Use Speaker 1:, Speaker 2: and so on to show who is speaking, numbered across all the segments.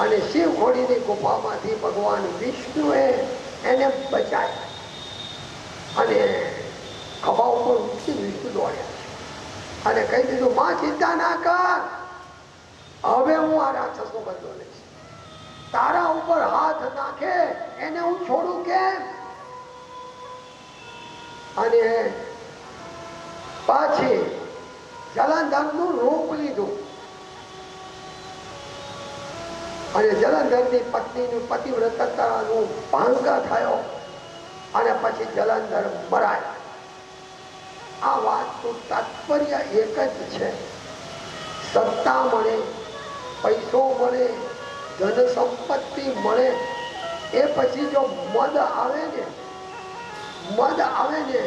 Speaker 1: અને શિવ ખોડીની ગુફામાંથી ભગવાન વિષ્ણુએ એને બચાવ્યા અને ખભા ઉપર ઉઠી વિષ્ણુ દોડ્યા અને કહી દીધું, માં ચિંતા ના કર, હવે હું આ રાક્ષસનો બદલો લઈશ. તારા ઉપર હાથ નાખે એને હું છોડું કેમ? અને પાછી જલંધરનું રૂપ લીધું અને જલંધરની પત્નીનું પતિવ્રતાનું ભંગ થયો અને પછી જલંધર મરાય. આ વાતનું તાત્પર્ય એક જ છે, સત્તા મળે, પૈસો મળે, ધન સંપત્તિ મળે, એ પછી જો મદ આવે ને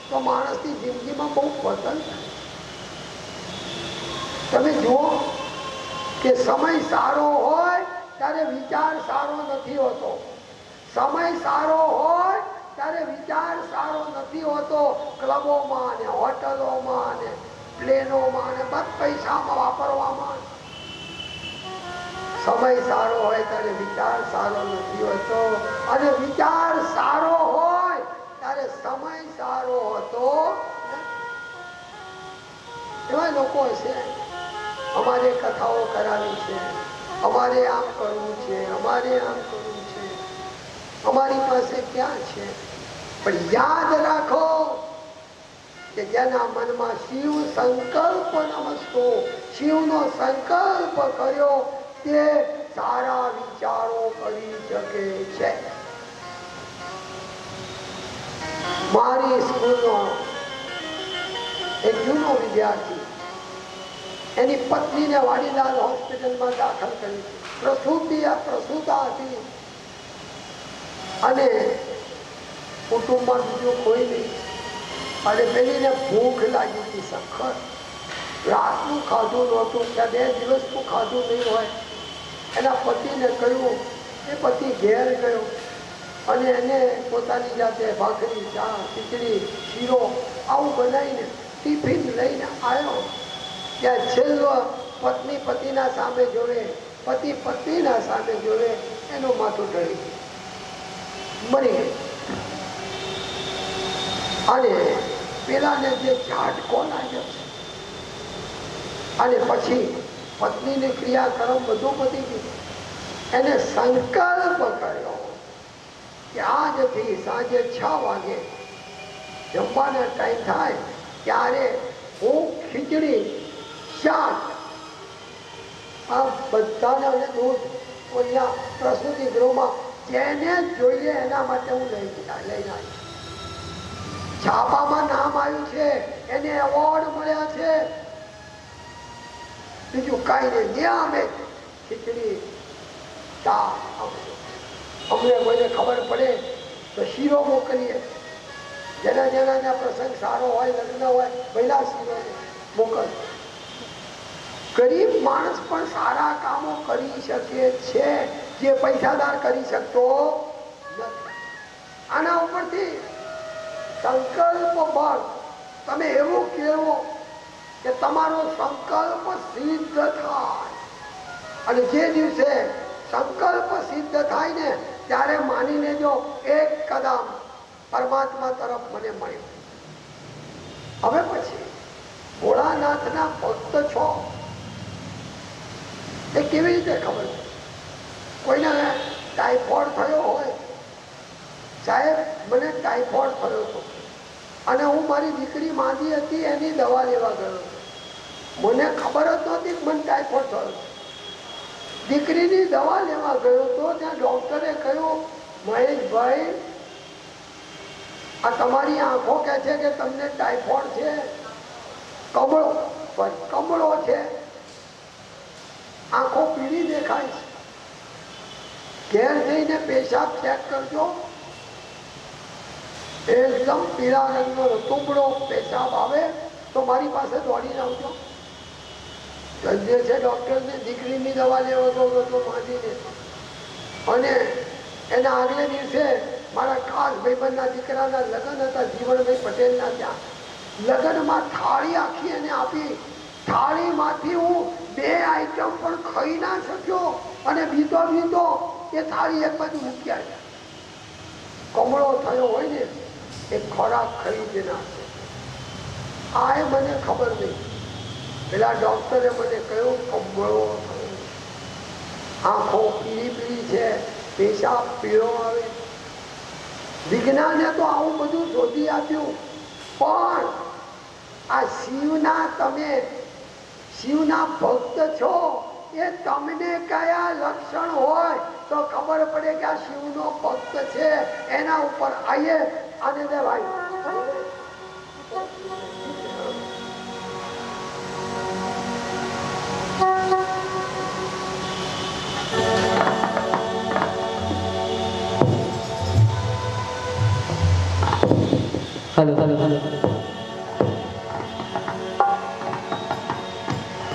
Speaker 1: તો માણસની જિંદગીમાં બહુ બદલ થાય. તમે જુઓ કે સમય સારો હોય ત્યારે વિચાર સારો નથી હોતો, સમય સારો હોય ત્યારે વિચાર સારો નથી હોતો. ક્લબોમાં ને હોટલોમાં ને પ્લેનોમાં ને બસ પૈસામાં વાપરવામાં. સમય સારો હોય ત્યારે વિચાર સારો નથી હોતો અને વિચાર સારો હોય ત્યારે સમય સારો હોતો. એવા લોકો હશે, અમારે કથાઓ કરાવી છે, અમારે આમ કરવું છે, અમારે આમ કરવું છે, અમારી પાસે ક્યાં છે? પણ યાદ રાખો કે જેના મનમાં શિવ સંકલ્પ નમસ્તો, શિવનો સંકલ્પ કર્યો, તે સારા વિચારો કરી શકે છે. મારી સ્કૂલનો એક જૂનો વિદ્યાર્થી, એની પત્નીને વાડીલાલ હોસ્પિટલમાં દાખલ કરી, પ્રસૂતા હતી અને કુટુંબમાં બીજું કોઈ નહીં. અને પેલીને ભૂખ લાગી હતી સખત, રાતનું ખાધું નહોતું, ત્યાં 2 દિવસનું ખાધું નહીં હોય. એના પતિને કહ્યું, એ પતિ ઘેર ગયો અને એને પોતાની જાતે ભાખરી, ચા, ખીચડી, શીરો આવું બનાવીને ટિફિન લઈને આવ્યો. ત્યાં છેલ્લો પત્ની પતિના સામે જોવે, પતિ પત્નીના સામે જોવે, એનું માથું ઢળી ગયું, મરી ગયું. અને પેલાને જે ઝાટકો લાગ્યો છે અને પછી પત્નીની ક્રિયાક્રમ બધું પતી ગયું. એને સંકલ્પ કર્યો કે આજથી સાંજે 6 વાગે જમવાના ટાઈમ થાય ત્યારે હું ખીચડી, શાક આ બધાને દૂધ અહીંયા પ્રસૂતિ ગૃહમાં જેને જોઈએ એના માટે હું લઈને આવીશ. છાપામાં નામ આવ્યું છે, એને એવોર્ડ મળ્યા છે. બીજું કઈ નહીં, નિયમે ખીચડી, ચા, અમને કોઈને ખબર પડે તો શીરો મોકલીએ. જેના પ્રસંગ સારો હોય, લગ્ન હોય, પહેલા શીરો મોકલ. ગરીબ માણસ પણ સારા કામો કરી શકે છે જે પૈસાદાર કરી શકતો નથી. આના ઉપરથી સંકલ્પ બળ, તમે એવું કહેવો કે તમારો સંકલ્પ સિદ્ધ થાય. અને જે દિવસે સંકલ્પ સિદ્ધ થાય ને ત્યારે માની લેજો, એક કદમ પરમાત્મા તરફ મને મળ્યો. હવે પછી ભોળાનાથના ભક્ત છો એ કેવી રીતે ખબર છે? કોઈને ટાઇફોઇડ થયો હોય, સાહેબ મને ટાઇફોઇડ થયો હતો અને હું મારી દીકરી માંદી હતી, એની દવા લેવા ગયો હતો. મને ખબર જ નહોતી મને ટાઇફોઇડ થયો. દીકરીની દવા લેવા ગયો તો ત્યાં ડોક્ટરે કહ્યું, મહેશભાઈ આ તમારી આંખો કહે છે કે તમને ટાઇફોઇડ છે, કમળો છે, આંખો પીળી દેખાય છે, ઘેર જઈને પેશાબ ચેક કરજો, એકદમ પીળા રંગનો રતુંબડો પેશાબ આવે તો મારી પાસે દોડીને આવજો. જે છે ડોક્ટરને દીકરીની દવા લેવા ગયો હતો માંડીને, અને એના આગલે દિવસે મારા ખાસ ભાઈબંધના દીકરાના લગ્ન હતા, જીવણભાઈ પટેલના. ત્યાં લગ્નમાં થાળી આખી એને આપી. થાળીમાંથી હું 2 આઈટમ પણ ખાઈ ના શક્યો અને બીતો એ થાળી એક બાજુ મૂકી આવ્યા. કમળો થયો હોય ને એ ખોરાક ખરીદે નાખે. આ એ મને ખબર નહીં. પેલા ડોક્ટરે મને કહ્યું કમળો થયો, આંખો પીળી છે, પેશાબ પીળો આવે. વિજ્ઞાને તો આવું બધું શોધી આપ્યું, પણ આ શિવના ભક્ત છો એ તમને કયા લક્ષણ હોય તો ખબર પડે કે આ શિવનો ભક્ત છે. એના ઉપર આવીએ અને ભાઈ
Speaker 2: हेलो हेलो हेलो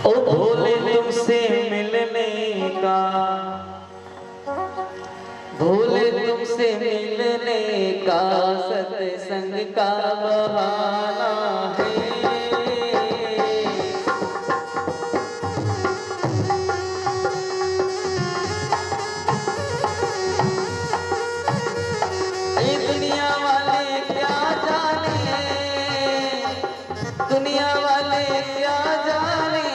Speaker 2: ओ भोले तुमसे मिलने का, भोले तुमसे मिलने का सत्संग का बहाना है. ये दुनिया वाले क्या जाने, दुनिया वाले क्या जाने,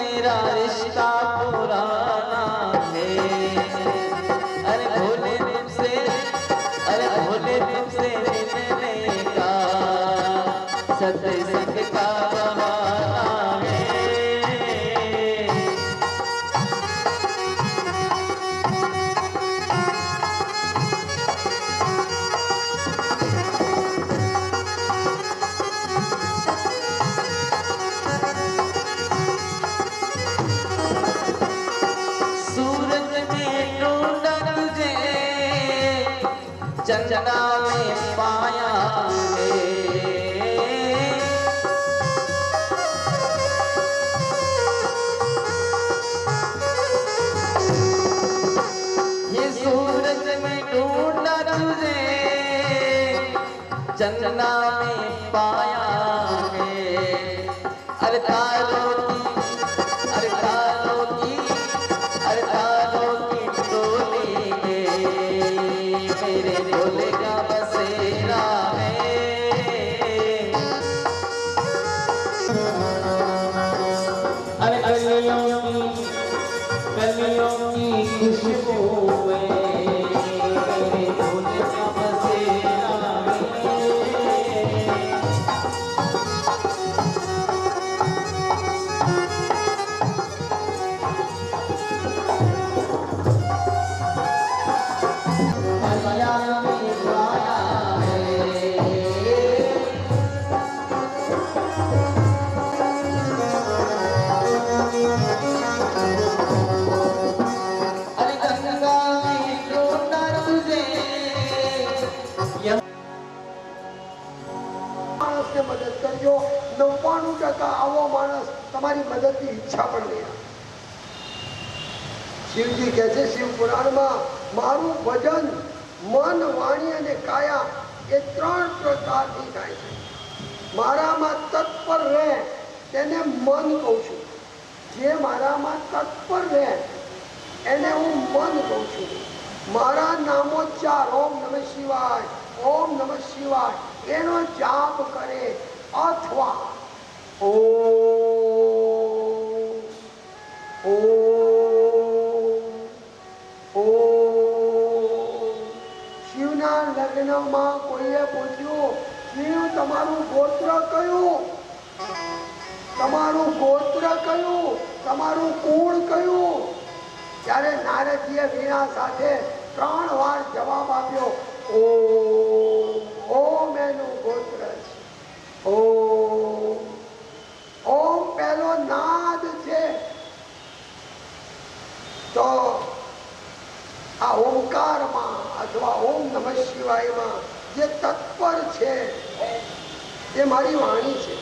Speaker 2: मेरा रिश्ता पुराना है. अरे भोले तुमसे मिलने का सत्संग का बहाना है. सूरज में ढूंढा तुझे, चंदा में पाया है. ये सूरज में ढूंढा तुझे, चंदा में पाया है. अरे तारों की टोली में मेरे भोले का बसेरा है. अरे कलियों की खुशबू में मेरे भोले का बसेरा है.
Speaker 1: માણસને મદદ કરજો. 99% આવો માણસ તમારી મદદની ઈચ્છા પણ નહીં રાખે. શિવજી કહે છે શિવ પુરાણમાં, મારું ભજન મન, વાણી અને કાયા એ 3 પ્રકારથી થાય છે. મારામાં તત્પર રહે તેને મન કહું છું. જે મારામાં તત્પર રહે એને હું મન કહું છું. મારા નામોચ્ચાર ઓમ નમઃ શિવાય, ઓમ નમઃ શિવાય એનો જાપ કરે અથવા ઓમ શિવના લગ્નમાં કોઈએ પૂછ્યું, શિવ તમારું ગોત્ર કયું, તમારું ગોત્ર કયું, તમારું કુળ કયું? ત્યારે નારદજીએ વીણા સાથે 3 વાર જવાબ આપ્યો, ઓમ એનું ગોત્ર છે. ઓમ પહેલો નાદ છે. તો આ ઓમકારમાં અથવા ઓમ નમઃ શિવાયમાં જે તત્પર છે એ મારી વાણી છે.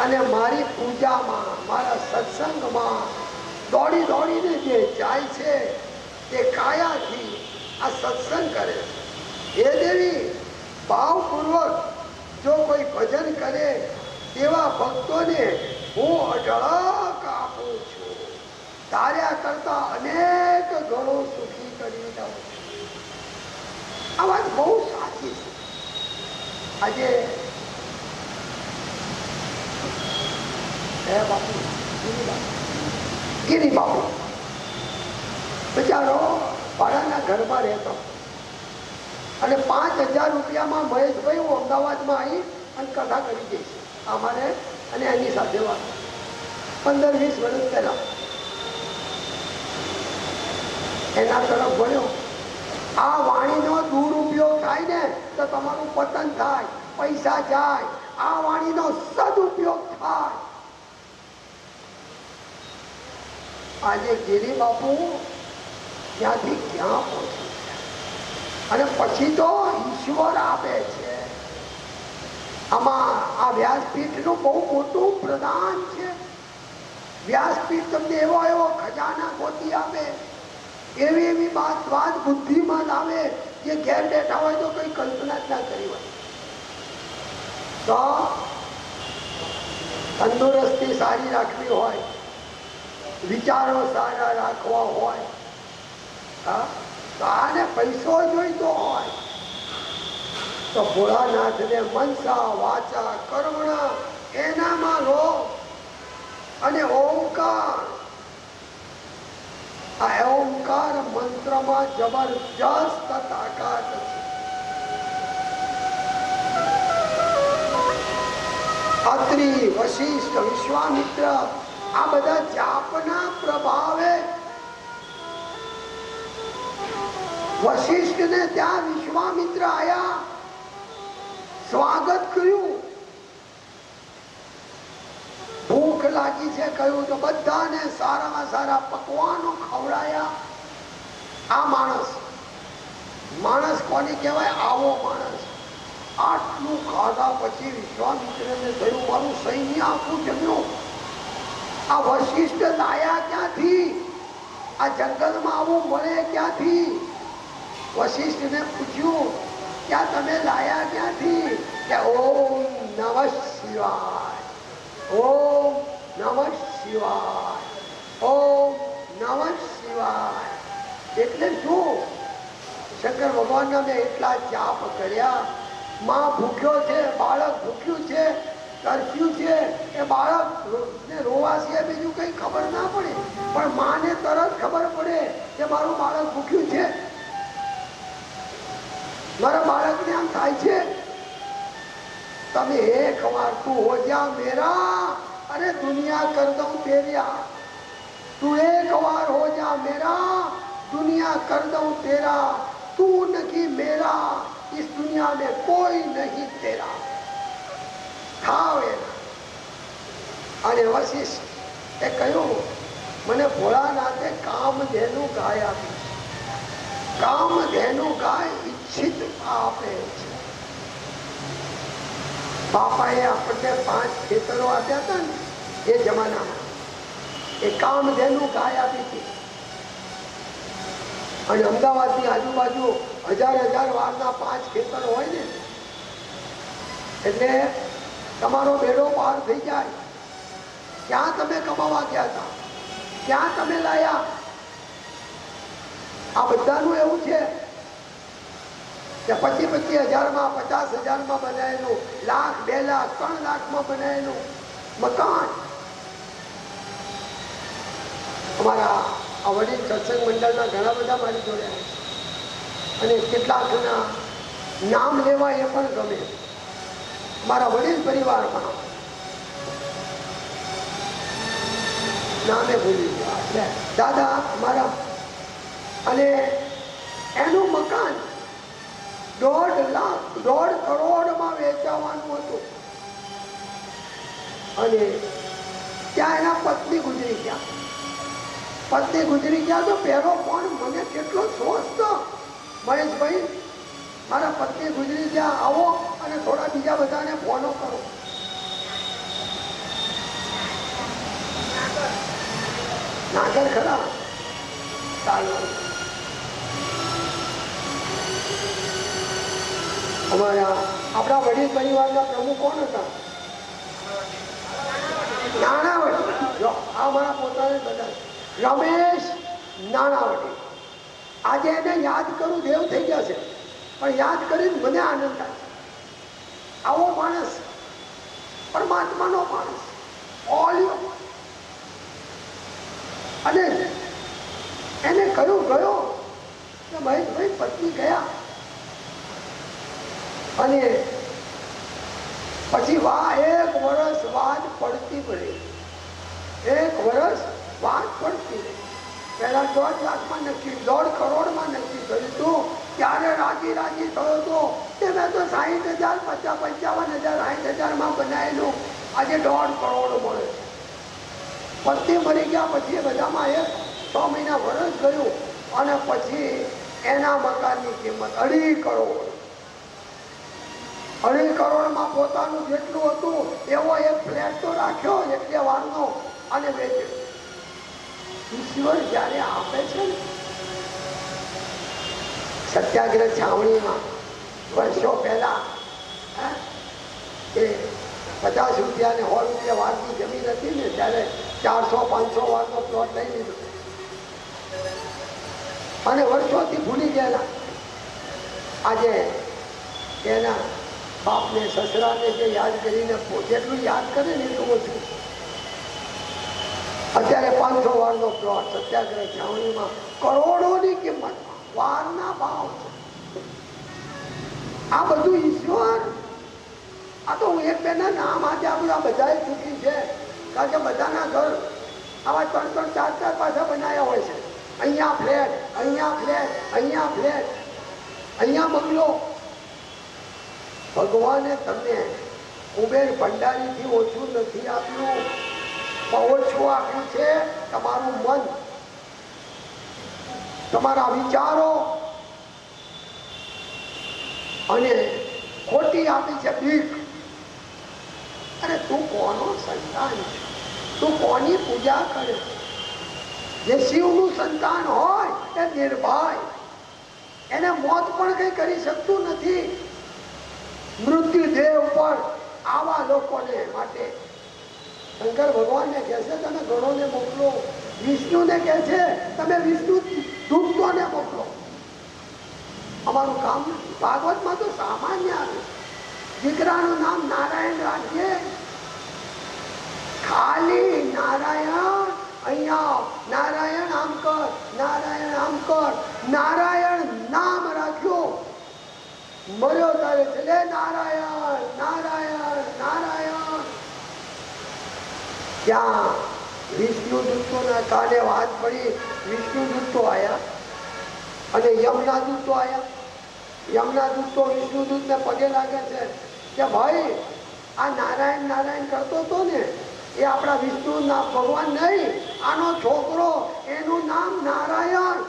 Speaker 1: અને મારી પૂજામાં, મારા સત્સંગમાં દોડીને જે જાય છે તે કાયાથી આ સત્સંગ કરે છે. એ દેવી ભાવપૂર્વક જો કોઈ ભજન કરે, તેવા ભક્તોને હું અઢળક આપું છું. ધાર્યા કરતા અનેક ગણો સુખી કરી દઉં છું. આ વાત બહુ સાચી છે. આજે ગિરી બાપુ બિચારો ભાડાના ઘરમાં રહેતો અને 5,000 રૂપિયામાં મહેશભાઈ હું અમદાવાદમાં આવી અને કથા કરી જઈશ અમારે અને એની સાથે વાત 15-20 વર્ષ પહેલા એના તરફ ભણ્યો. આ વાણીનો દુરુપયોગ થાય ને તો તમારું પતન થાય, પૈસા જાય. આ વાણીનો સદુપયોગ થાય. આજે ગિરી બાપુ ત્યાંથી ક્યાં પહોંચી અને પછી તો ઈશ્વર આપે છે. આમાં આ વ્યાસપીઠનું બહુ મોટું પ્રદાન છે. વ્યાસપીઠ તમને એવો ખજાના ગોતી આપે, એવી વાત બુદ્ધિમાં લાવે જે ઘેર બેઠા હોય તો કઈ કલ્પના જ ના કરી હોય. તો તંદુરસ્તી સારી રાખવી હોય, વિચારો સારા રાખવા હોય, તો આને પૈસો જોઈતો હોય તો ભોળાનાથને મનસા વાચા કર્મણા એનામાં લો. અને ઓમકાર, આ ઓમકાર મંત્રમાં જબરજસ્ત તાકાત છે. અત્રિ, વશિષ્ઠ, વિશ્વામિત્ર આ બધા જાપના પ્રભાવે વશિષ્ઠ ને ત્યાં વિશ્વામિત્ર આયા, સ્વાગત કર્યું. ભૂખ લાગી છે કહ્યું તો બધાને સારામાં સારા પકવાનો ખવડાયા. આ માણસ કોને કહેવાય? આવો માણસ. આટલું ખાધા પછી વિશ્વામિત્રને થયું મારું સૈન્ય આખું જમ્યું. આ વશિષ્ઠ લાયા ક્યાંથી? આ જંગલમાં આવું મળે ક્યાંથી? વશિષ્ઠને પૂછ્યું ક્યાં તમે લાયા ક્યાંથી? કે ઓમ નમઃ શિવાય, ઓમ નમઃ શિવાય, ઓમ નમઃ શિવાય. એટલે શું? શંકર ભગવાનના મેં એટલા જાપ કર્યા. માં ભૂખ્યો છે, બાળક ભૂખ્યું છે, તરસ્યું છે, એ બાળક ને રોવા છે બીજું કઈ ખબર ના પડે, પણ માને તરત ખબર પડે કે મારું બાળક ભૂખ્યું છે, મારા બાળકને આમ થાય છે. તમે એક વાર તું હો જા મેરા અરે દુનિયા કર દઉં તેરા. તું એક વાર હો જા મેરા दुनिया कर दऊं तेरा, तू नहीं मेरा, इस दुनिया में कोई नहीं तेरा. અને વશિષ્ઠ એ કહ્યું મને ભોળાનાથે કામધેનુ ગાય આપી છે. કામધેનુ ગાય ઈચ્છિત આપે છે. બાપાએ આપણને 5 ખેતરો આપ્યા હતા ને એ જમાનામાં, એ કામધેનુ ગાય આપી હતી. અને અમદાવાદની આજુબાજુ હજાર વારના 5 ખેતરો હોય ને એટલે તમારો બેડો પાર થઈ જાય. ક્યાં તમે કમાવા ગયા હતા, ક્યાં તમે લાયા? આ બધાનું એવું છે કે 25,000માં 50,000માં બનાવેલું, લાખ 2 લાખ 3 લાખમાં બનાવેલું મકાન. અમારા આ વડીલ સત્સંગ મંડળના ઘણા બધા મારી જોડે અને કેટલાકના નામ લેવા એ પણ ગમે. મારા વડીલ પરિવારમાં નામે ભૂલી ગયા દાદા મારા, અને એનું મકાન 1.5 લાખ 1.5 કરોડમાં વેચાવાનું હતું. અને ત્યાં એના પત્ની ગુજરી ગયા. પત્ની ગુજરી ગયા તો પહેલો ફોન મને કેટલો શોખ હતો, મહેશભાઈ મારા પત્ની ગુજરી ગયા, આવો અને થોડા બીજા બધાને ફોનો કરો. નાગર ખરા અમારા આપણા વડીલ પરિવારના પ્રમુખ કોણ હતા? નાણાવટી, જો આ મારા પોતાને બધા રમેશ નાણાવટી. આજે એને યાદ કરું દેવ થઈ ગયા છે, પણ યાદ કરીને મને આનંદ થાય છે. આવો માણસ પરમાત્માનો માણસ ઓલિયો. અને એને કહ્યું ગયો કે ભાઈ પત્ની ગયા, અને પછી એક વર્ષ વાત પડતી પડી, 1 વર્ષ વાત પડતી રહી. પહેલા 1.5 લાખમાં નક્કી, 1.5 કરોડમાં નક્કી કર્યું હતું. ત્યારે રાજી થયો હતો કે મેં તો 60,000, 50,000, 55,000, 60,000માં બનાવેલું, આજે 1.5 કરોડ મળે છે. પતિ મરી ગયા પછી એ બધામાં 6 મહિના વર્ષ ગયું, અને પછી એના મકાનની કિંમત 2.5 કરોડ. 2.5 કરોડમાં પોતાનું જેટલું હતું એવો એક ફ્લેટ તો રાખ્યો એટલે વારનો, અને વેચ્યો. ઈશ્વર જયારે આપે છે ને, સત્યાગ્રહ છાવણીમાં વર્ષો પહેલા એ 50 રૂપિયા ને 100 રૂપિયા વારની જમીન હતી ને, ત્યારે 400-500 વારનો પ્લોટ લઈ લીધો, અને વર્ષોથી ભૂલી ગયેલા. આજે એના બાપને સસરાને જે યાદ કરીને જેટલું યાદ કરે ને એટલું ઓછું. અત્યારે 500 વારનો પ્લોટ સત્યાગ્રહ છાવણીમાં કરોડોની કિંમત, વારના ભાવ છે. આ બધું ઈશ્વર. આ તો હું એક બેના નામ આજે આ બધાએ ચૂકી છે, કારણ કે બધાના ઘર આવા 3-3, 4-4 પાછા બનાવ્યા હોય છે. અહીંયા ફ્લેટ, અહીંયા ફ્લેટ, અહીંયા ફ્લેટ, અહીંયા બંગલો. ભગવાને તમને કુબેર ભંડારીથી ઓછું નથી આપ્યું, ઓછું આપ્યું છે તમારું મન, તમારા વિચારો, અને ખોટી આપી છે બીક. અરે તું કોનો સંતાન છે? તું કોની પૂજા કરે? જે શિવનું સંતાન હોય એ નિર્ભય, એને મોત પણ કઈ કરી શકતું નથી. મૃત્યુદેવ પર આવા લોકોને માટે શંકર ભગવાનને કહે છે તમે ગણોને મોકલો, વિષ્ણુને કહે છે તમે વિષ્ણુ દૂતોને મોકલો. અમારું કામ નથી. ભાગવતમાં તો સામાન્ય આવે, દીકરાનું નામ નારાયણ રાખીએ, ખાલી નારાયણ. અહીંયા નારાયણ આમ કર, નારાયણ આમ કર, નારાયણ નામ રાખ્યો. મર્યો તારે છેલ્લે નારાયણ નારાયણ નારાયણ. ત્યાં વિષ્ણુ દૂતોના કાને વાત પડી, વિષ્ણુ દૂતો આવ્યા અને યમના દૂતો આવ્યા. યમના દૂતો વિષ્ણુ દૂતને પગે લાગે છે કે ભાઈ આ નારાયણ નારાયણ કરતો હતો ને, એ આપણા વિષ્ણુ ના ભગવાન નહીં, આનો છોકરો, એનું નામ નારાયણ.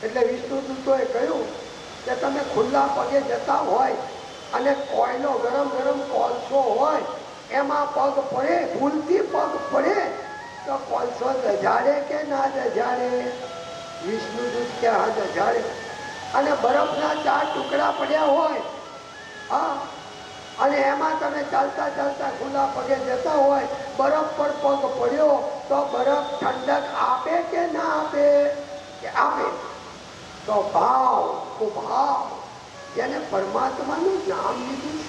Speaker 1: એટલે વિષ્ણુ દૂતોએ કહ્યું કે તમે ખુલ્લા પગે જતા હોય અને કોયલો ગરમ કોલસો હોય એમાં પગ પડે, ભૂલથી પગ પડે તો કોલસો દજાડે કે ના દજાડે? વિષ્ણુ દૂત કે હા દજાડે. અને બરફના 4 ટુકડા પડ્યા હોય, હા, અને એમાં તમે ચાલતા ચાલતા ખુલ્લા પગે જતા હોય, બરફ પર પગ પડ્યો તો બરફ ઠંડક આપે કે ના આપે? કે આપે. તો ભાવ, ભાવ જેને પરમાત્માનું નામ લીધું છે,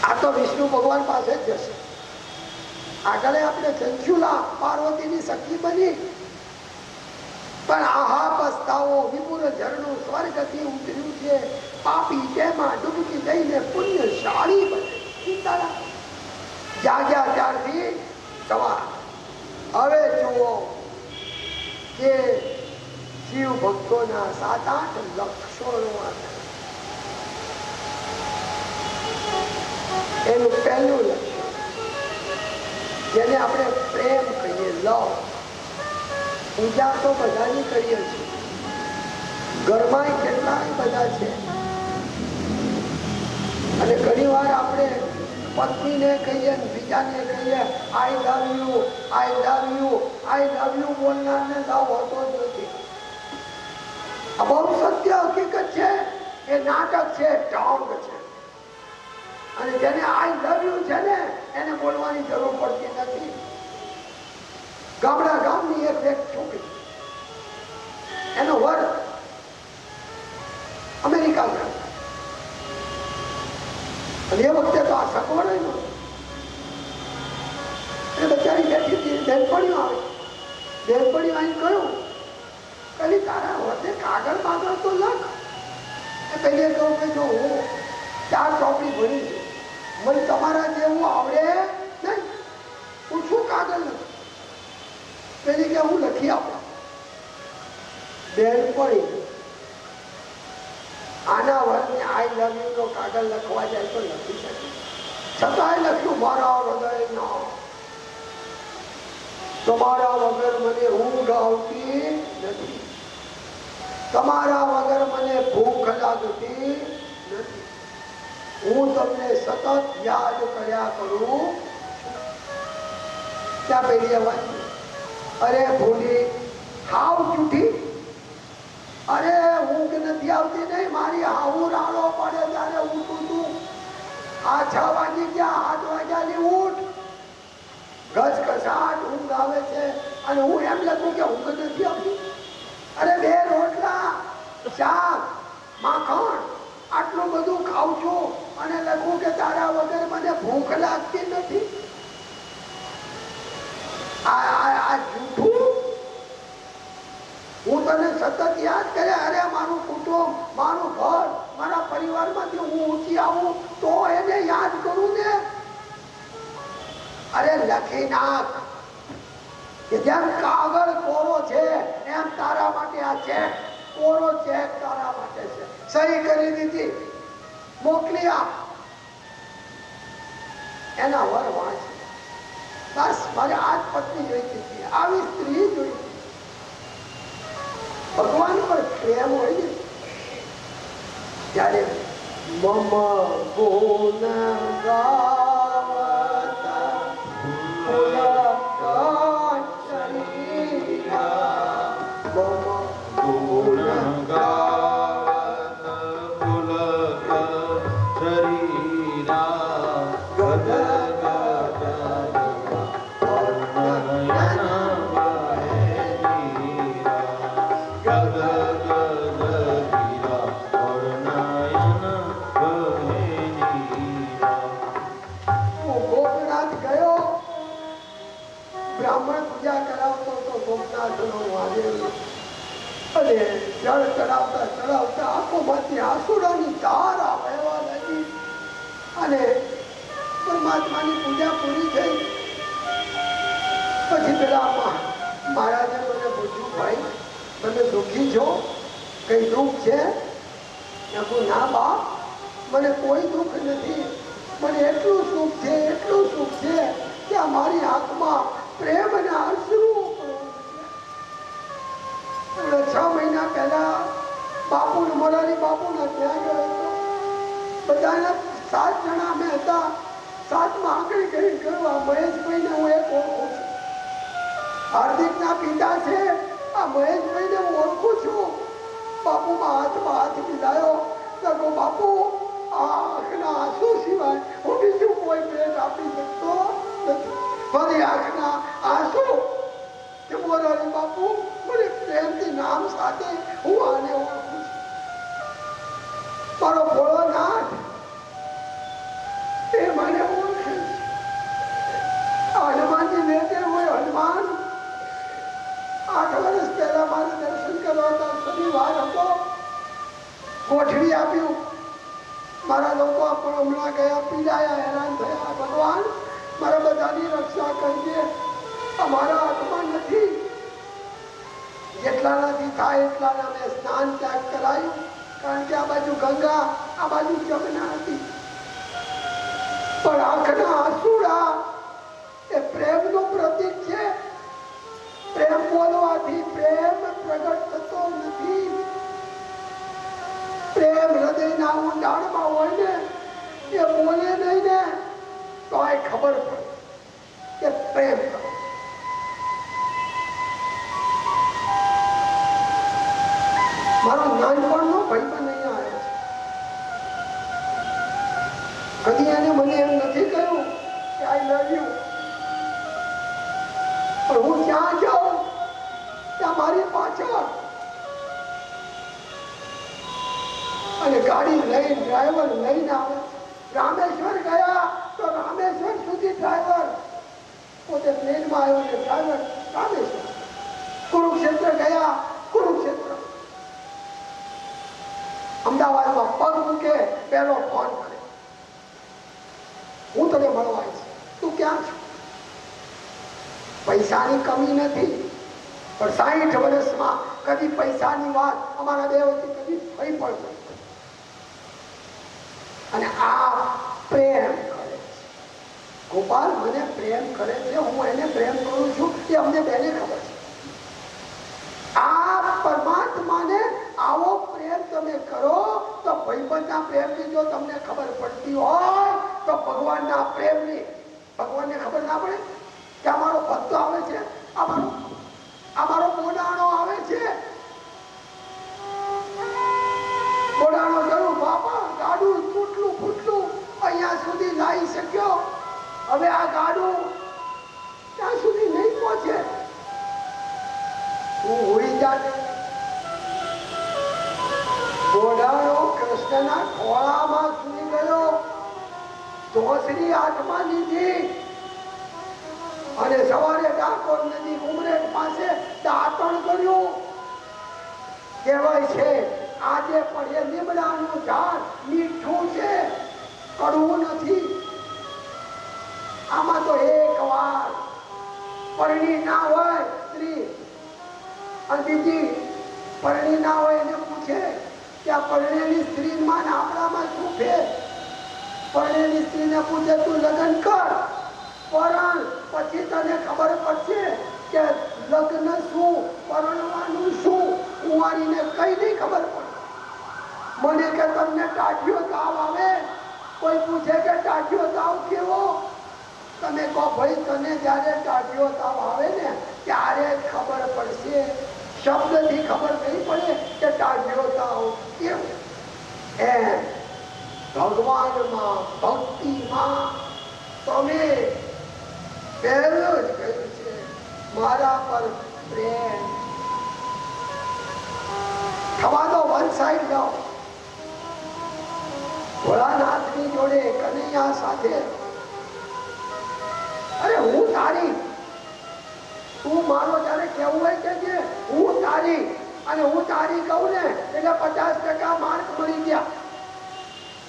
Speaker 1: આ તો વિષ્ણુ ભગવાન પાસે જ જશે. આગળ આપણે ચંચુલા પાર્વતીની સખી બની, પણ આહા પસ્તાવો, વિપુલ ઝરણું સ્વર્ગથી ઉતર્યું છે, પાપી તેમાં ડૂબકી દઈને પુણ્યશાળી બને. જાગ્યા ત્યારથી સવાર. હવે જુઓ કે શિવ ભક્તોના 7-8 લક્ષણો. એનું પહેલું લક્ષણ જેને આપણે પ્રેમ કહીએ, લવ. પૂજા તો બધાની કરીએ છીએ, ઘરમાં કેટલાય બધા છે, અને ઘણી વાર આપણે પત્નીને કહીએ, બીજાને કહીએ I love you, I love you, I love you બોલનારને લવ હોતો જ નથી. આ બહુ સત્ય હકીકત છે. એ નાટક છે, ઢોંગ છે. અને જેને આઈ લવ યુ છે ને એને બોલવાની જરૂર પડતી નથી. ગામડા ગામની એક છોકરી, એનો વર અમેરિકા ગયા અને એ વખતે તો આ સગવડ નહોતી. એ બચારી બેઠી હતી, બેનપણીઓ આવી. બેનપણીઓ આવીને કહ્યું, પેલી તારા વચ્ચે કાગળ બાગળ તો લખ. એ પેલી કહું કે જો હું 4 ચોપડી ભણી છું, મને તમારા જેવું આવડે નહીં, હું શું કાગળ લખું? પેલી કે હું લખી આપું. બેનપણી આના વરને આઈ લવ યુ નો કાગળ લખવા જાય તો લખી શકે, છતાંય લખ્યું મારા હૃદયનો, તમારા વગર મને ઊંઘ આવતી નથી, તમારા વગર મને ભૂખ લાગતી નથી, હું તમને સતત યાદ કર્યા કરું. ત્યાં પેલી અવાજ, અરે ભૂલી હાવ જૂઠી, અરે ઊંઘ નથી આવતી નહીં, મારી હાવું રાડો પડે ત્યારે ઉઠું છું. આ 6 વાગી ગયા, 8 વાગ્યાની ઉઠ, ઘસઘસાટ ઊંઘ આવે છે અને હું એમ લખું કે ઊંઘ નથી આવતી. અરે 2 રોટલા, શાક, માખણ આટલું બધું ખાઉં છું અને લખું કે તારા વગર મને ભૂખ લાગતી નથી. આ જૂઠું. હું તને સતત યાદ કરે, અરે મારું કુટુંબ, મારું ઘર, મારા પરિવારમાંથી હું ઊંચી આવું તો એને યાદ કરું ને. અરે લખી નાખ કે જેમ કાગળ કોરો છે એમ તારા માટે આ ચેક, કોરો ચેક તારા માટે છે, સહી કરી દીધી, મોકલી આપ. એના વર વાંચ, બસ મારે આ જ પત્ની જોઈતી હતી, આવી સ્ત્રી જોઈતી. ભગવાન પર પ્રેમ હોય ને ત્યારે મમ ગુણ ગાવતા જળ ચડાવતા ચડાવતા આંખોમાંથી આંસુડાની ધાર વહેવા લાગી અને પરમાત્માની પૂજા પૂરી થઈ. પછી પેલા મહારાજે મને પૂછ્યું, ભાઈ તમે દુઃખી છો, કઈ દુઃખ છે? ના બાપ, મને કોઈ દુઃખ નથી, મને એટલું સુખ છે, એટલું સુખ છે કે અમારી આંખમાં પ્રેમ અને આંસુ. 6 મહિના પહેલા બાપુ મોરારી બાપુના ત્યાં ગયો હતો. બધાના 7 જણા અમે હતા. 7માં આંગળી કરી ગયો, આ મહેશભાઈને હું એક ઓળખું છું, હાર્દિકના પિતા છે, આ મહેશભાઈને હું ઓળખું છું. બાપુમાં હાથ મિલાયો, તો બાપુ આ આંખના આંસુ સિવાય હું બીજું કોઈ ભેટ આપી શકતો નથી. ફરી આંખના આંસુ કે મોરારી બાપુ મને પ્રેમથી નામ સાથે હું આને ઓળખું છું. મારો ભોળોનાથ એ મને ઓળખે છે. હનુમાનજી વેદે હોય હનુમાન. 8 વર્ષ પહેલા મારે દર્શન કરવા હતા, શનિવાર હતો, ગોઠવી આપ્યું. મારા લોકો પણ હમણાં ગયા, પીડાયા, હેરાન થયા. ભગવાન મારા બધાની રક્ષા કરજે, અમારા હાથમાં નથી. જેટલાનાથી થાય એટલાના મેં સ્નાન ત્યાગ કરાયું, કારણ કે આ બાજુ ગંગા, આ બાજુ જમના હતી. પણ આંખના આંસુડા એ પ્રેમનું પ્રતીક છે. પ્રેમ બોલવાથી પ્રેમ પ્રગટ થતો નથી. પ્રેમ હૃદયના ઊંડાણમાં હોય ને, એ બોલે નહીં ને તો આ ખબર પડે કે પ્રેમ કરો. મારો નાનપણનો ભાઈબંધ અહીંયા આવ્યો છે. કદી એને તમને એમ નથી કહ્યું કે આઈ લવ યુ, પણ હું જ્યાં જાઉં ત્યાં મારી પાછળ અને ગાડી લઈને ડ્રાઈવર લઈને આવે. રામેશ્વર ગયા તો રામેશ્વર સુધી ડ્રાઈવર પોતે પ્લેનમાં આવ્યો ને ડ્રાઈવર રામેશ્વર. કુરુક્ષેત્ર ગયા, કુરુક્ષેત્ર. અમદાવાદમાં પગ મૂકે પહેલો ફોન કરે, હું તને મળવા આવીશ, તું ક્યાં છું? પૈસાની કમી નથી, પણ 60 વર્ષમાં કદી પૈસાની વાત અમારા બે વચ્ચે કદી થઈ પણ નથી. અને આ પ્રેમ કરે છે. ગોપાલ મને પ્રેમ કરે છે, હું એને પ્રેમ કરું છું, એ અમને બેને ખબર છે. આ પરમાત્માને આવો પ્રેમ તમે કરો તો ભાઈબંધના પ્રેમની જો તમને ખબર પડતી હોય તો ભગવાનના પ્રેમની ભગવાનને ખબર ના પડે કે અમારો ભક્તો આવે છે, અમારો બોડાણો આવે છે. બોડાણો કરું બાપા, ગાડું તૂટલું ફૂટલું અહીંયા સુધી લાવી શક્યો, હવે આ ગાડું ત્યાં સુધી નહીં પહોંચે, તું ઉડી જાને. બોડાણો કૃષ્ણના ખોળામાં સુઈ ગયો, ધોસરી હાથમાં લીધી અને સવારે ડાકોર નદી ઉમરેઠ પાસે દાંતણ કર્યું. કહેવાય છે આજે પણ એ લીમડાનું ઝાડ મીઠું છે, કડવું નથી. આમાં તો એક વાર પરણી ના હોય સ્ત્રી અને બીજી પરણી ના હોય એને પૂછે કે આ પરણેલી સ્ત્રીમાં આપણામાં શું ફેર? પરણેલી સ્ત્રીને પૂછે તું લગ્ન કર, પરણ પછી તને ખબર પડશે કે લગ્ન શું, પરણવાનું શું. કુંવારીને કઈ નહીં ખબર પડે. મને કે તમને ટાઢિયો તાવ આવે, કોઈ પૂછે કે ટાઢિયો તાવ કેવો, તમે કહો ભાઈ તને જયારે ટાઢિયો તાવ આવે ને ત્યારે ખબર પડશે, શબ્દથી ખબર નહીં પડે કે ટાઢિયો તાવ કેવો. એમ ભગવાનમાં ભક્તિમાં તમે પહેલું જ કહ્યું છે મારા પર પ્રેમ. થવા દો, વન સાઈડ જાઓ. ભોળાનાથની જોડે કનૈયા સાથે, અરે હું તારી, તું મારો જયારે કેવું હોય કે હું તારી, અને હું તારી કહું ને એટલે 50% માર્ક મળી ગયા,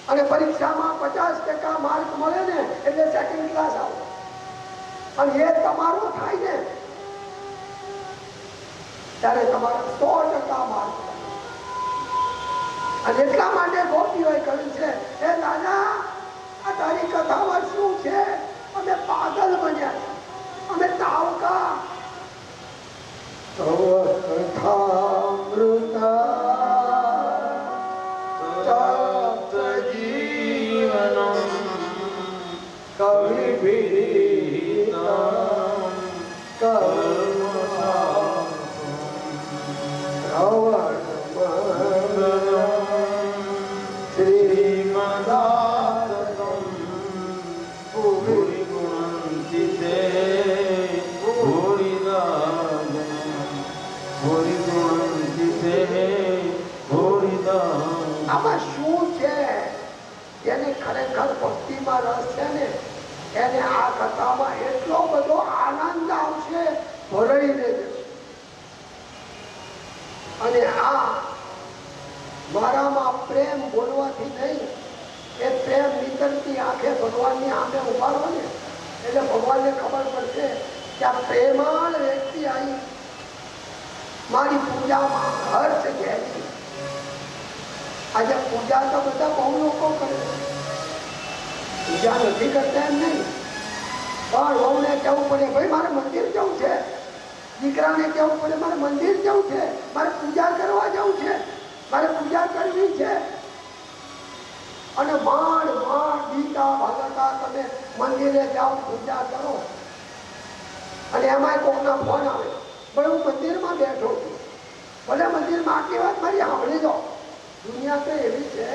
Speaker 1: અને પરીક્ષામાં 50% માર્ક મળે ને એટલે સેકન્ડ ક્લાસ આવો, અને એ તમારો થાય ને ત્યારે તમારો 100% માર્ક. અને એટલા માટે ગોપીઓએ કહ્યું છે હે દાદા આ તારી કથામાં શું છે, અમે પાગલ બન્યા છે, અમે તાવકા. આમાં શું છે એને ખરેખર ભક્તિમાં રસ છે ને એને આ કથામાં એટલો બધો આનંદ આવશે, ભરાઈને જશે. અને આ મારામાં પ્રેમ બોલવાથી નહીં, એ પ્રેમ નીતરતી આંખે ભગવાનની આંખે ઉભારો ને એટલે ભગવાનને ખબર પડશે કે આ પ્રેમાળ વ્યક્તિ આવી મારી પૂજામાં હર્ષ ઘેરી. આજે પૂજા તો બધા બહુ લોકો કરે, પૂજા નથી કરતા એમ નહીં, પણ બહુને કહેવું પડે ભાઈ મારે મંદિર જવું છે, દીકરાને કહેવું પડે મારે મંદિર જવું છે, મારે પૂજા કરવા જવું છે, મારે પૂજા કરવી છે. અને માંડ ગીતા ભગતા તમે મંદિરે જાઓ, પૂજા કરો, અને એમાંય કોકના ફોન આવે પણ હું મંદિરમાં બેઠો છું, ભલે મંદિરમાં આટલી વાત મારી સાંભળી દો. દુનિયા તો એવી છે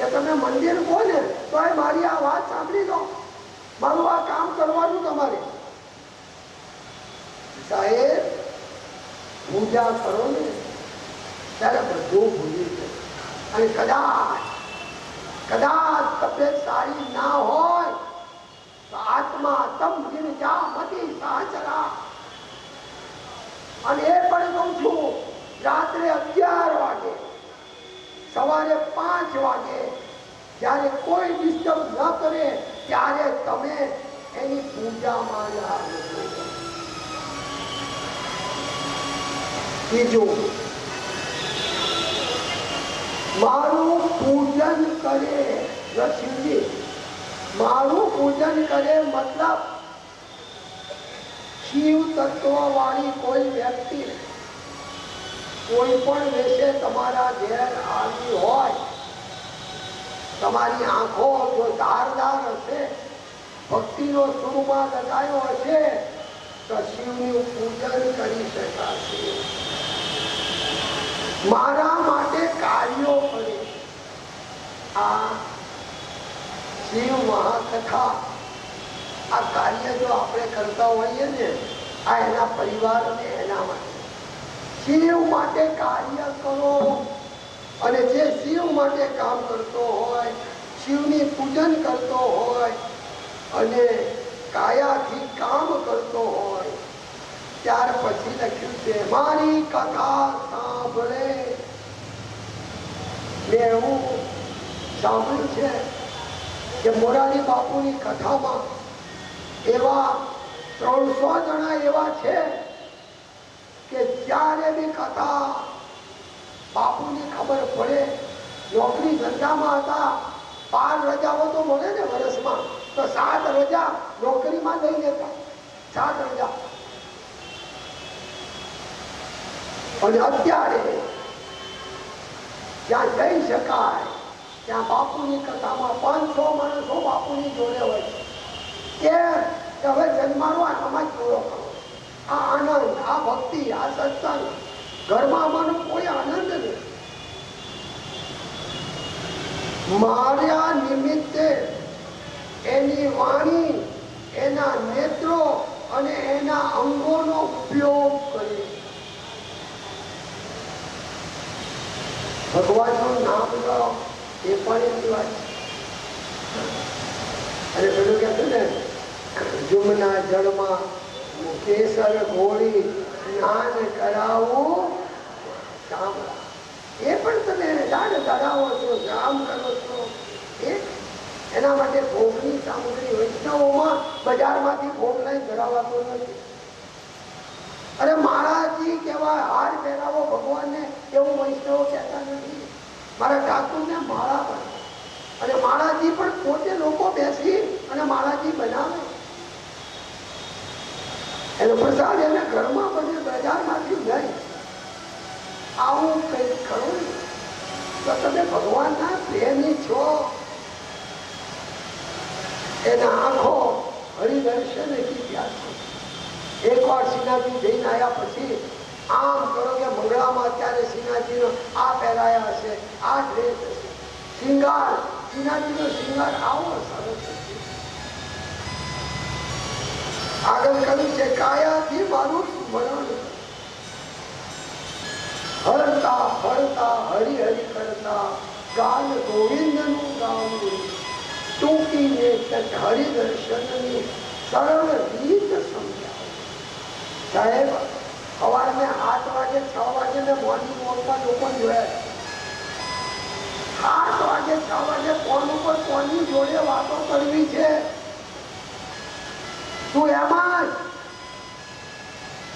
Speaker 1: કે તમે મંદિર કહો ને તો મારી આ વાત સાંભળી લો, મારું આ કામ કરવાનું તમારે. સાહેબ પૂજા કરો ને ત્યારે બધું ભૂલી જાય. અને કદાચ તબિયત સારી ના હોય તો આત્મા તમ જીન જા મતી સાચરા. અને એ પણ કહું છું, રાત્રે 11 વાગે, સવારે 5 વાગે, જ્યારે કોઈ ડિસ્ટર્બ ન કરે ત્યારે તમે એની પૂજામાં લાગો. બીજું, મારું પૂજન કરે શિવજી, મારું પૂજન કરે મતલબ શિવ તત્વ વાળી કોઈ વ્યક્તિ કોઈ પણ વેશે તમારા ઘેર આવી હોય, તમારી આંખો જો ધારદાર હશે, ભક્તિનો સુરમાં લગાયો હશે તો શિવનું પૂજન કરી શકાશે. મારા માટે કાર્યો કરે. આ શિવ મહાકથા, આ કાર્ય જો આપણે કરતા હોઈએ ને, આ એના પરિવારને એના માટે. શિવ માટે કાર્ય કરો. અને જે શિવ માટે કામ કરતો હોય, શિવની પૂજન કરતો હોય અને કાયાથી કામ કરતો હોય, ત્યાર પછી લખ્યું છે મારી કથા સાંભળે. મેં એવું સાંભળ્યું છે કે મોરારી બાપુની કથામાં એવા 300 જણા એવા છે કે જ્યારે બી કથા બાપુની ખબર પડે, નોકરી ધંધામાં હતા, 12 રજાઓ તો મળે ને વર્ષમાં, તો 7 રજા નોકરીમાં લઈ લેતા, 7 રજા. અને અત્યારે જ્યાં જઈ શકાય ત્યાં બાપુની કથામાં 500 માણસો બાપુની જોડે હોય છે કે હવે જન્માનો આમાં જ પૂરો કરો. આ આનંદ, આ ભક્તિ, આ સત્સંગ, ઘરમાં અમારો કોઈ આનંદ નથી. માર્યા નિમિત્તે એની વાણી, એના નેત્રો અને એના અંગોનો ઉપયોગ કરે. ભગવાનનું નામ લો એ પણ એની વાત છે. અને પેલું કે છે ને, જુમના જળમાં કેસર ઘોળી સ્નાન કરાવું શામળા. એ પણ તમે લાડ ધરાવો છો, જામ કરો છો. એના માટે ભોગની સામગ્રી વૈષ્ણવોમાં બજારમાંથી ભોગ લઈ ધરાવાતો નથી. અરે મહારાજજી કહેવાય, હાર પહેરાવો ભગવાનને, એવું વૈષ્ણવ કહેતા નથી. મારા ઠાકુરને માળા પણ, અને મહારાજજી પણ પોતે લોકો બેસી અને મહારાજજી બનાવે. એનો પ્રસાદ એને ઘરમાં બધે બજારમાંથી નહીં. આવું કંઈક કરો તો તમે ભગવાનના પ્રેમી છો. એના આંખો હરિદર્શન કી પ્યાસી. એકવાર શ્રીનાથજી જઈને આવ્યા પછી આમ કરો કે મંગળામાં અત્યારે શ્રીનાથજીનો આ પહેરાયા હશે, આ ડ્રેસ હશે, શિંગાર, શ્રીનાથજીનો શિંગાર આવો સરસ હશે. આગળ કહ્યું છે કાયાથી મારું સ્મરણ, હરતા ફરતા હરિ હરિ કરતા ગાન ગોવિંદનું ગાવું, ટૂંકીને હરિદર્શનની સરળ રીત સમજાવે. સાહેબ સવારે 8 વાગે 6 વાગે ને મોર્નિંગ વોકમાં લોકો જોયા, 8 વાગે 6 વાગે ફોન ઉપર કોની જોડે વાતો કરવી છે? તું એમાં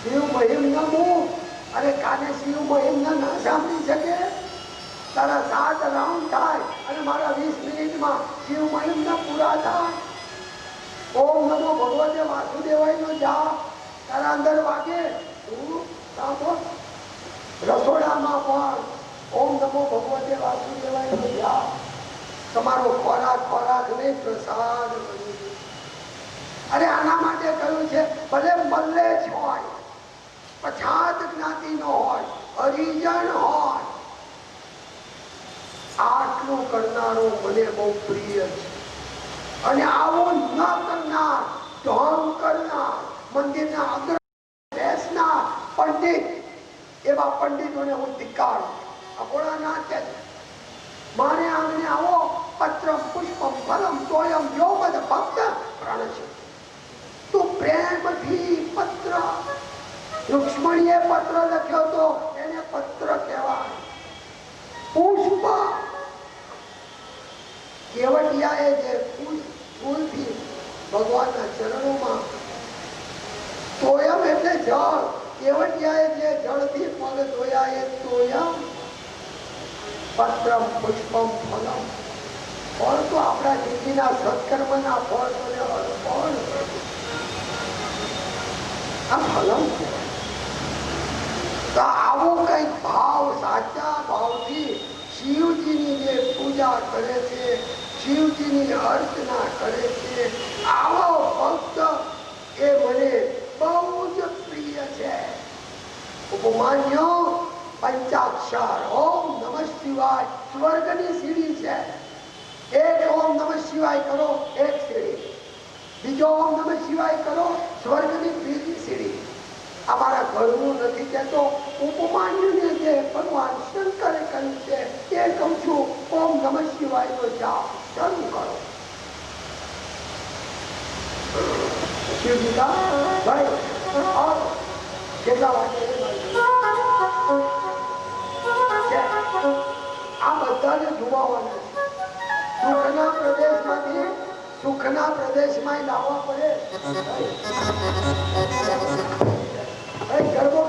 Speaker 1: શિવ મહિમ ન મૂક. અરે કાને શિવ મહિમ ના સાંભળી શકે? તારા 7 રાઉન્ડ થાય અને મારા 20 મિનિટમાં શિવ મહિમ ના પૂરા થાય. ઓમ નમો ભગવતે વાસુદેવાય નો જાપ તારા અંદર વાગે, તું સાંભળ. રસોડામાં પણ ઓમ નમો ભગવતે વાસુદેવાય નો જાપ. તમારો ખોરાક નહીં, પ્રસાદ બની. અરે આના માટે કહ્યું છે ભલે મલ્લેશ હોય, પછાત જ્ઞાતિનો હોય, હરિજન હોય, આટલું કરનાર સંસ્કારો મને બહુ પ્રિય છે. અને આવું ન કરનાર, ઢોંગ કરનાર, મંદિરના અગ્ર બેસનાર પંડિત, એવા પંડિતોને હું ધિક્કારું. આ ભોળાનાથ કહે છે, મારે આંગણે આવો, પત્રમ પુષ્પમ ફલમ તોયમ યોગદ ભક્ત પ્રણશે. તું પ્રેમથી પત્ર, રૂક્ષ્મણીએ પત્ર લખ્યો તો એને પત્ર કહેવાય. પુષ્પ, કેવટિયાએ જે ફૂલથી ભગવાનના ચરણોમાં, તોયમ એટલે જળ, કેવટિયાએ જે જળથી પગ ધોયા એ તોયમ. પત્રમ પુષ્પમ ફલમ, ફળ તો આપણા જિંદગીના સત્કર્મના ફળ તો અર્પણ. આ ફલમ છે. તો આવો કઈક ભાવ, સાચા ભાવથી શિવજીની જે પૂજા કરે છે, શિવજીની અર્ચના કરે છે, આવો ભક્ત એ મને બહુ જ પ્રિય છે. ઉપમાન્યો પંચાક્ષર ઓમ નમઃ શિવાય સ્વર્ગની સીડી છે. એક ઓમ નમઃ શિવાય કરો, એક સીડી. બીજો ઓમ નમઃ શિવાય કરો, સ્વર્ગની બીજી સીડી. અમારા ઘરનું નથી કહેતો, ઉપમાન્યુને જે ભગવાન શંકરે કહ્યું છે એ કહું છું. ઓમ નમઃ શિવાય નો જાપ શરૂ કરો. શિવજી કા ભાઈ કેટલા વાગે આ બધાને જોવાના છે. સુખના પ્રદેશમાંથી સુખના પ્રદેશમાં લાવવા પડે. ગરબો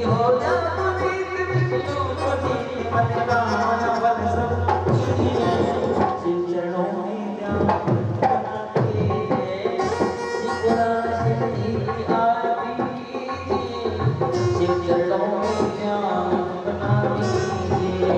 Speaker 2: हो जा पुनीत विष्णु पुनीत मन कामना फल सब कीजिए शिव चरणों में ध्यान बनाते शिव की आरती कीजिए शिव चरणों में ध्यान बना दीजिए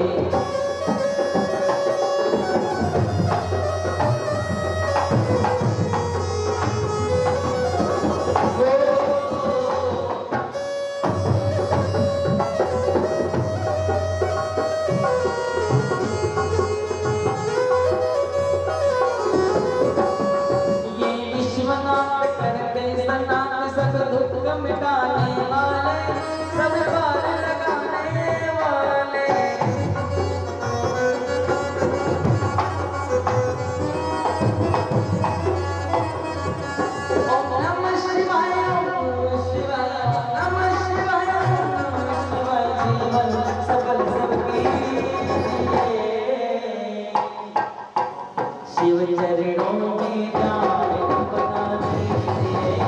Speaker 2: विश्वनाथ करते सनाथ सब दुख मिटाने वाले सब पार लगाने वाले ओम नमः शिवाय ओम नमः शिवाय ओम नमः शिवाय ओम नमः शिवाय जीवन सफल सबकी शिव चरणों में ध्यान बना दीजिए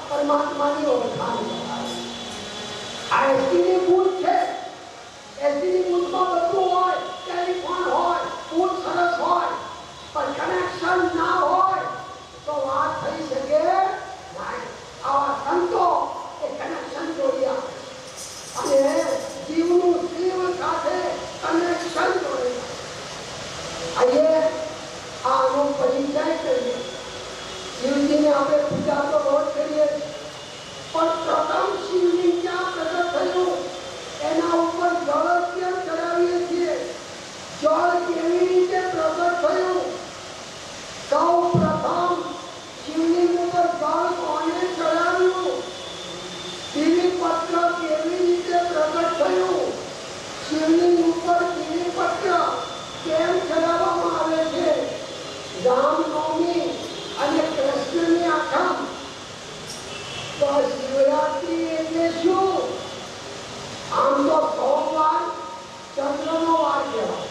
Speaker 1: પરમાત્માની ઓળખાણ કરાવે. આ એસટીની બૂથ છે. એસટીની બૂથમાં બધું હોય, ટેલિફોન હોય, બૂથ સરસ હોય, પણ કનેક્શન ના હોય તો વાત થઈ શકે નહીં. આવા સંતો એ કનેક્શન જોડી આપે અને જીવનું શિવ સાથે કનેક્શન જોડી આપે. આઈએ આનો પરિચય કરીએ. શિવજીને આપણે પૂજા તો રોજ કરીએ, પણ પ્રથમ શિવલિંગ ક્યાં પ્રગટ થયું એના ઉપર જળ કેમ ચડાવીએ છીએ? જળ કેવી રીતે પ્રગટ થયું? સૌ પ્રથમ શિવલિંગ ઉપર જળ કોને ચડાવ્યું? બીલીપત્ર કેવી રીતે પ્રગટ થયું? શિવલિંગ ઉપર બીલીપત્ર કેમ ચડાવવામાં આવે છે? રામનવમી અને કૃષ્ણની આઠમ તો શિવરાત્રી એટલે શું? આમ તો સોમવાર ચંદ્રનો વાર કહેવાય.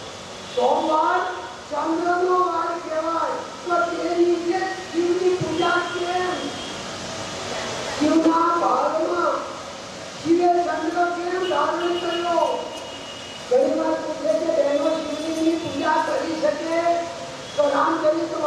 Speaker 1: સોમવાર ચંદ્રનો વાર કહેવાય. તો તે રીતે શિવની પૂજા કેમ? શિવના ભાગમાં શિવે ચંદ્ર કેમ ધારણ કર્યો? ઘણી વાર પૂછે કે બહેનો શિવલિંગની પૂજા કરી શકે? તો રામચરિત્ર